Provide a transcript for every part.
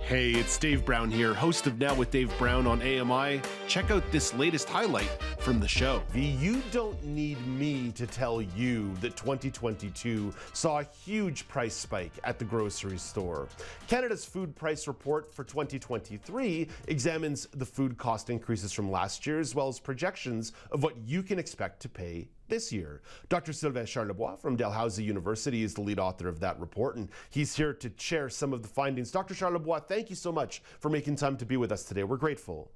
Hey, it's Dave Brown here, host of Now with Dave Brown on AMI. Check out this latest highlight from the show. You don't need me to tell you that 2022 saw a huge price spike at the grocery store. Canada's food price report for 2023 examines the food cost increases from last year, as well as projections of what you can expect to pay this year. Dr. Sylvain Charlebois from Dalhousie University is the lead author of that report, and he's here to share some of the findings. Dr. Charlebois, thank you so much for making time to be with us today. We're grateful.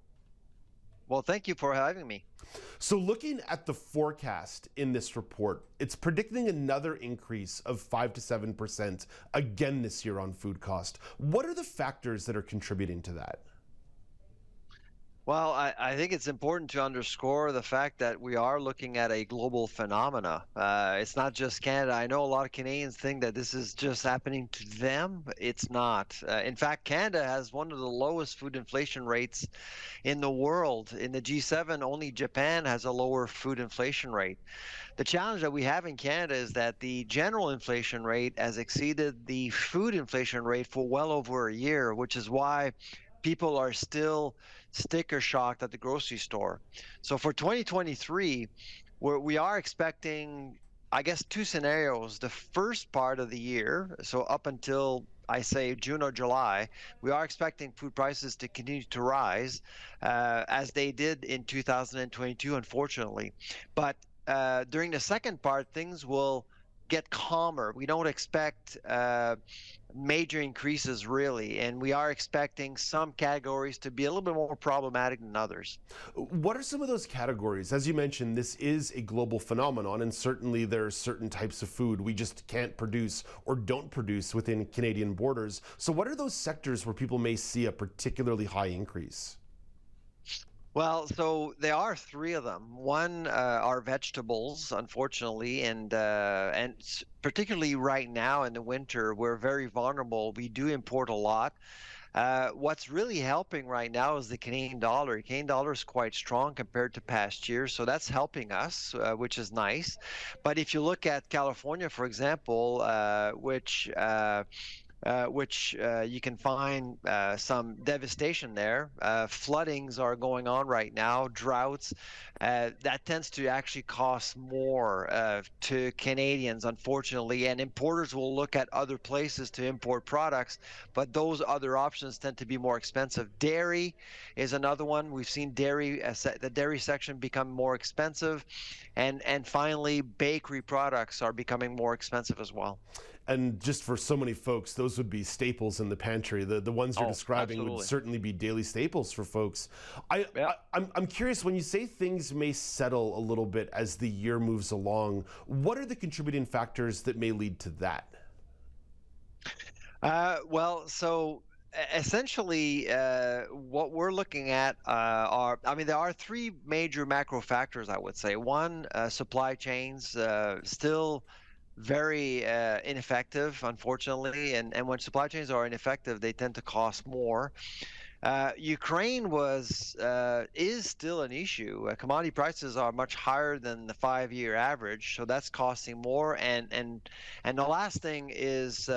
Well, thank you for having me. So looking at the forecast in this report, it's predicting another increase of 5 to 7% again this year on food cost. What are the factors that are contributing to that? Well, I think it's important to underscore the fact that we are looking at a global phenomena. It's not just Canada. I know a lot of Canadians think that this is just happening to them. It's not. In fact, Canada has one of the lowest food inflation rates in the world. In the G7, only Japan has a lower food inflation rate. The challenge that we have in Canada is that the general inflation rate has exceeded the food inflation rate for well over a year, which is why people are still sticker shocked at the grocery store. So for 2023, we are expecting, I guess, two scenarios. The first part of the year, so up until I say June or July, we are expecting food prices to continue to rise as they did in 2022, unfortunately. But during the second part, things will get calmer. We don't expect major increases really, and we are expecting some categories to be a little bit more problematic than others. What are some of those categories? As you mentioned, this is a global phenomenon, and certainly there are certain types of food we just can't produce or don't produce within Canadian borders. So what are those sectors where people may see a particularly high increase? Well, so there are three of them. One are vegetables, unfortunately, and particularly right now in the winter, we're very vulnerable. We do import a lot. What's really helping right now is the Canadian dollar. The Canadian dollar is quite strong compared to past years, so that's helping us, which is nice. But if you look at California, for example, which you can find some devastation there. Floodings are going on right now, droughts. That tends to actually cost more to Canadians, unfortunately, and importers will look at other places to import products, but those other options tend to be more expensive. Dairy is another one. We've seen dairy, the dairy section become more expensive, and finally, bakery products are becoming more expensive as well. And just for so many folks, those would be staples in the pantry. The ones you're describing absolutely would certainly be daily staples for folks. I'm curious, when you say things may settle a little bit as the year moves along, what are the contributing factors that may lead to that? Well, so essentially, what we're looking at there are three major macro factors, I would say. One, supply chains still very ineffective, unfortunately, and when supply chains are ineffective, they tend to cost more. Ukraine is still an issue. Commodity prices are much higher than the 5-year average, so that's costing more. And the last thing is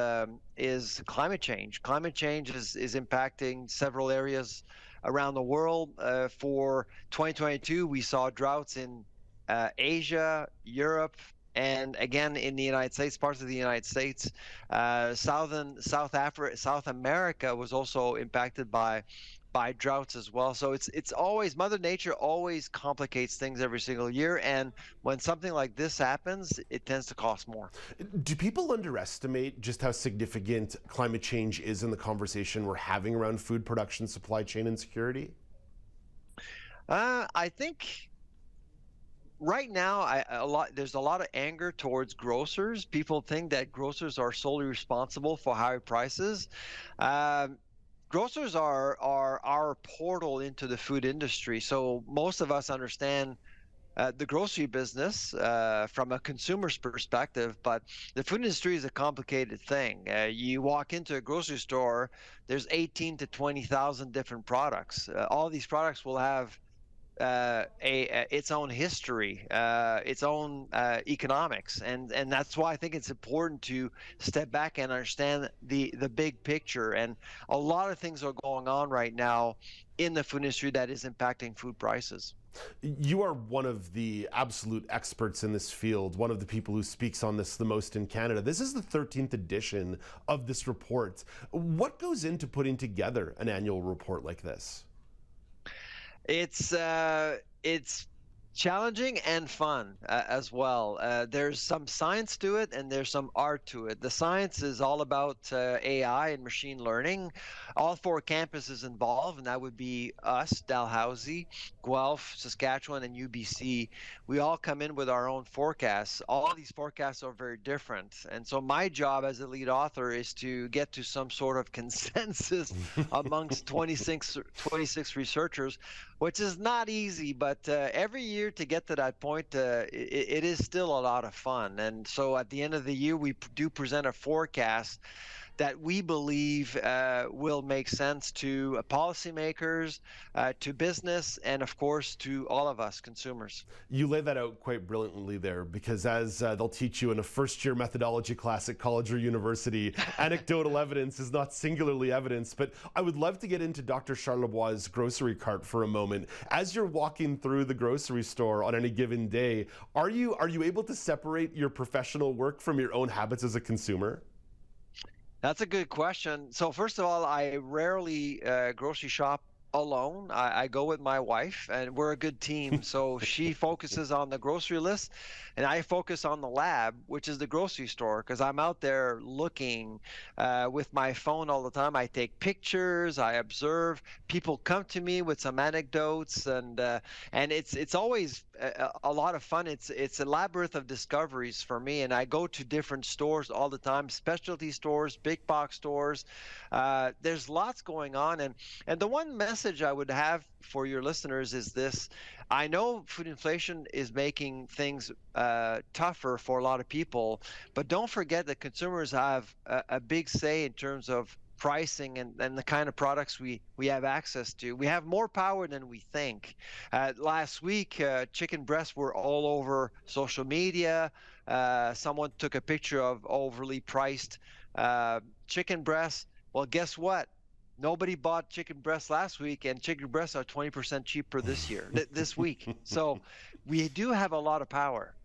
climate change. Climate change is impacting several areas around the world. For 2022, we saw droughts in Asia, Europe, and again in the United States, parts of the United States. South America was also impacted by droughts as well. So it's always, Mother Nature always complicates things every single year, and when something like this happens, it tends to cost more. Do people underestimate just how significant climate change is in the conversation we're having around food production, supply chain, and security? I think right now, there's a lot of anger towards grocers. People think that grocers are solely responsible for higher prices. Grocers are our portal into the food industry. So most of us understand the grocery business from a consumer's perspective, but the food industry is a complicated thing. You walk into a grocery store, there's 18 to 20,000 different products. All these products will have its own history, its own economics, and that's why I think it's important to step back and understand the big picture. And a lot of things are going on right now in the food industry that is impacting food prices. You are one of the absolute experts in this field, one of the people who speaks on this the most in Canada. This is the 13th edition of this report. What goes into putting together an annual report like this? It's challenging and fun as well. There's some science to it and there's some art to it. The science is all about AI and machine learning. All 4 campuses involved, and that would be us, Dalhousie, Guelph, Saskatchewan, and UBC. We all come in with our own forecasts. All these forecasts are very different. And so my job as a lead author is to get to some sort of consensus amongst 26 researchers, which is not easy, but every year to get to that point, it is still a lot of fun. And so at the end of the year, we do present a forecast that we believe will make sense to policymakers, to business, and of course to all of us consumers. You lay that out quite brilliantly there, because as they'll teach you in a first-year methodology class at college or university, anecdotal evidence is not singularly evidence. But I would love to get into Dr. Charlebois' grocery cart for a moment. As you're walking through the grocery store on any given day, are you able to separate your professional work from your own habits as a consumer? That's a good question. So first of all, I rarely grocery shop alone. I go with my wife, and we're a good team. So she focuses on the grocery list, and I focus on the lab, which is the grocery store, because I'm out there looking with my phone all the time. I take pictures, I observe. People come to me with some anecdotes, and it's always a lot of fun. It's a labyrinth of discoveries for me, and I go to different stores all the time, specialty stores, big box stores. There's lots going on, and the one message I would have for your listeners is this: I know food inflation is making things tougher for a lot of people, but don't forget that consumers have a big say in terms of pricing and the kind of products we have access to. We have more power than we think. Last week, chicken breasts were all over social media. Someone took a picture of overly priced chicken breasts. Well, guess what? Nobody bought chicken breasts last week, and chicken breasts are 20% cheaper this year, this week. So we do have a lot of power.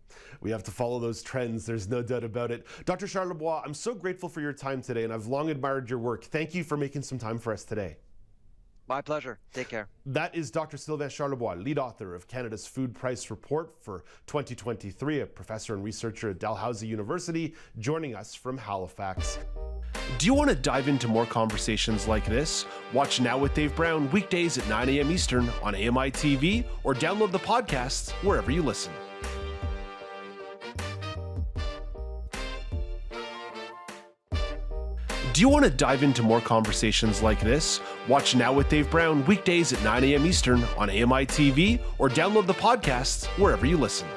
We have to follow those trends. There's no doubt about it. Dr. Charlebois, I'm so grateful for your time today, and I've long admired your work. Thank you for making some time for us today. My pleasure. Take care. That is Dr. Sylvain Charlebois, lead author of Canada's Food Price Report for 2023, a professor and researcher at Dalhousie University, joining us from Halifax. Do you want to dive into more conversations like this? Watch Now with Dave Brown weekdays at 9 a.m. Eastern on AMI-télé, or download the podcasts wherever you listen. Do you want to dive into more conversations like this? Watch Now with Dave Brown weekdays at 9 a.m. Eastern on AMI-télé, or download the podcasts wherever you listen.